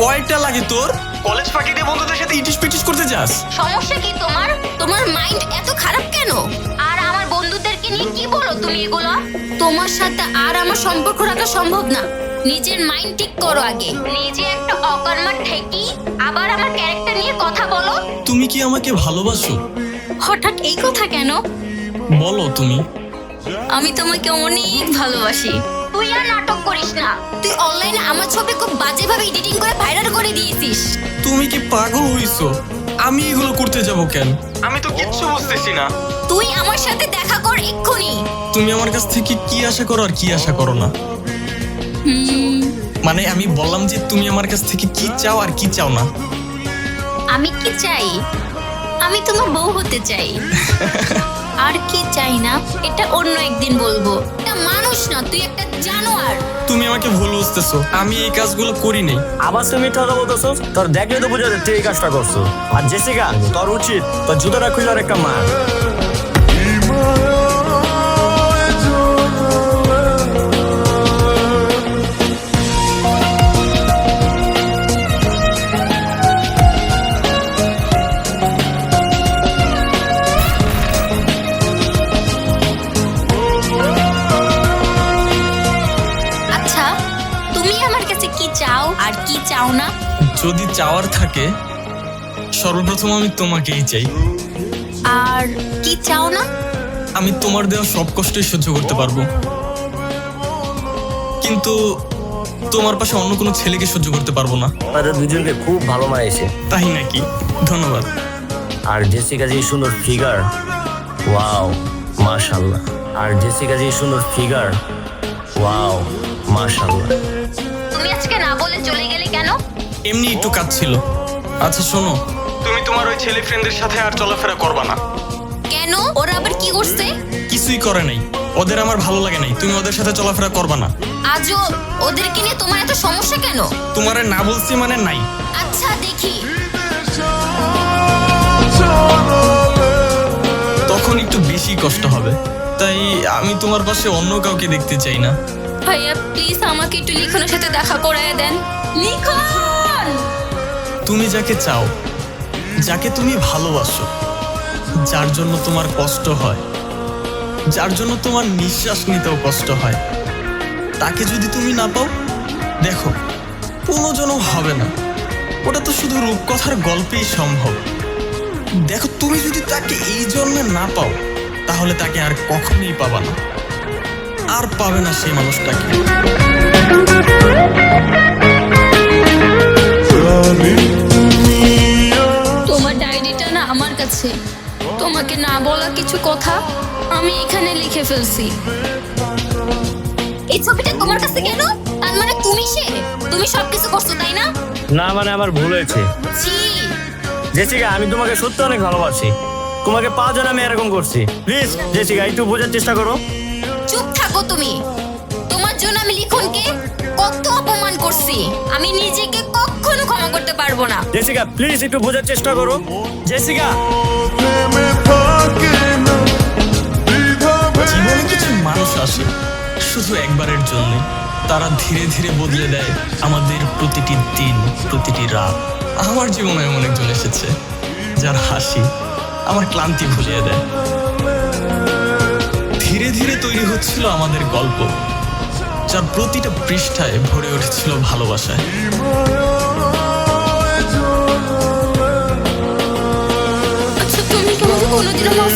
কয়টা লাগে তোর? কলেজ ফাঁকি দিয়ে বন্ধুদের সাথে ইটিস পিটিস করতে যাস? সমস্যা কি তোমার? তোমার মাইন্ড এত খারাপ কেন? আর আমার বন্ধুদেরকে নিয়ে কি বলো তুমি এগুলো? তোমার সাথে আর আমার সম্পর্ক রাখা সম্ভব না। নিজের মাইন্ড ঠিক করো আগে। নিজে একটা অকর্মার ঠেকি আবার আমার ক্যারেক্টার নিয়ে কথা বলো। তুমি কি আমাকে ভালোবাসো? হঠাৎ এই কথা কেন? বলো তুমি। আমি তোমাকে অনেক ভালোবাসি। তুই আর নাটক করিস না। তুই অনলাইনে আমার ছবি খুব বাজেভাবে এডিটিং করে ভাইরাল করে দিয়েছিস। তুমি কি পাগল হইছো? আমি এগুলো করতে যাব কেন? আমি তো কিচ্ছু বুঝতেছি না। তুই আমার সাথে দেখা কর এক্ষুনি। তুমি আমার কাছ থেকে কি আশা করো আর কি আশা করো না? মানে আমি বললাম যে তুমি আমার কাছ থেকে কি চাও আর কি চাও না। আমি কি চাই? আমি তোমার বউ হতে চাই। আর কি চাই না এটা অন্য একদিন বলবো। এটা মানুষ না, তুই একটা জানোয়ার। তুমি আমাকে ভুল বুঝতেছো, আমি এই কাজগুলো করি নাই। আবার তুমি মিথ্যা কথা বলতেছো? তোর দেখলে তো বোঝা যাচ্ছে এই কাজটা করছো। আর জেসিকা, তোর উচিত তোর জুতোটা খুইলার একটা মার। আচ্ছা, তুমি আমার কাছে কি চাও আর কি চাও না? যদি চাওয়ার থাকে সর্বপ্রথম আমি তোমাকেই চাই। আর কি চাও না? আমি তোমার দেওয়া সব কষ্টই সহ্য করতে পারবো, কিন্তু তোমার পাশে অন্য কোনো ছেলেকে সহ্য করতে পারবো না। তাদের দুজনকে খুব ভালো মানাইছে। তাই নাকি? ধন্যবাদ। আর জেসিকা যে সুন্দর ফিগার, ওয়াও মাশাআল্লাহ। আর জেসিকা যে সুন্দর ফিগার, ওয়াও মাশাআল্লাহ। তুমি আজকে না বলে চলে গেলে কেন? এমনি একটু কাজ ছিল। আচ্ছা শোনো, তুমি তোমার ওই ছেলে ফ্রেন্ডদের সাথে আর চলাফেরা করবা না। কেন? ওরা আবার কি করছে? কিছুই করে নাই, ওদের আমার ভালো লাগে নাই। তুমি ওদের সাথে চলাফেরা করবা না। আজও ওদেরকে নিয়ে তোমার এত সমস্যা কেন? তোমারে না বলছি মানে নাই। আচ্ছা দেখি। তখন একটু বেশি কষ্ট হবে, তাই আমি তোমার পাশে অন্য কাউকে দেখতে চাই না। ভাইয়া প্লিজ আমাকে একটু লিখনের সাথে দেখা করায় দেন। লিখন! তুমি যাকে চাও, যাকে তুমি ভালোবাসো, যার জন্য তোমার কষ্ট হয়, যার জন্য তোমার নিঃশ্বাস নিতেও কষ্ট হয়, তাকে যদি তুমি না পাও, দেখো পুনর্জন্ম হবে না। ওটা তো শুধু রূপকথার গল্পেই সম্ভব। দেখো তুমি যদি তাকে এই জন্মে না পাও, তাহলে তাকে আর কখনোই পাবা না, আর পাবে না সেই মানুষটাকে। তোমার ডায়েরিটা না আমার কাছে। তোমাকে না বলা কিছু কথা আমি এখানে লিখে ফেলছি। এই ছবিটা তোমার কাছে কেন? তার মানে তুমি তুমি সবকিছু করছো তাই না? না মানে আমার ভুল হয়েছে। ছি! জেসিকা, আমি তোমাকে সত্যি অনেক ভালোবাসি। তোমাকে পাওয়ার জন্য আমি এরকম করছি। প্লিজ জেসিকা, একটু বোঝার চেষ্টা করো। চুপ থাকো তুমি। তোমার জন্য আমি লিখনকে কত অপমান করছি, আমি নিজেকে কখনো ক্ষমা করতে পারবো না। জেসিকা প্লিজ একটু বোঝার চেষ্টা করো। জেসিকা, জীবনে কিছু মানুষ আসে শুধু একবারের জন্য, তারা ধীরে ধীরে বদলে দেয় আমাদের প্রতিটি দিন, প্রতিটি রাত। আমার জীবনে এমন একজন এসেছে যার হাসি আমার ক্লান্তি ভুলিয়ে দেয়। ধীরে ধীরে তৈরি হচ্ছিল আমাদের গল্প, যার প্রতিটা পৃষ্ঠায় ভরে উঠেছিল ভালোবাসায়। আচ্ছা তুমি কি আমাকে কোনোদিনও মাফ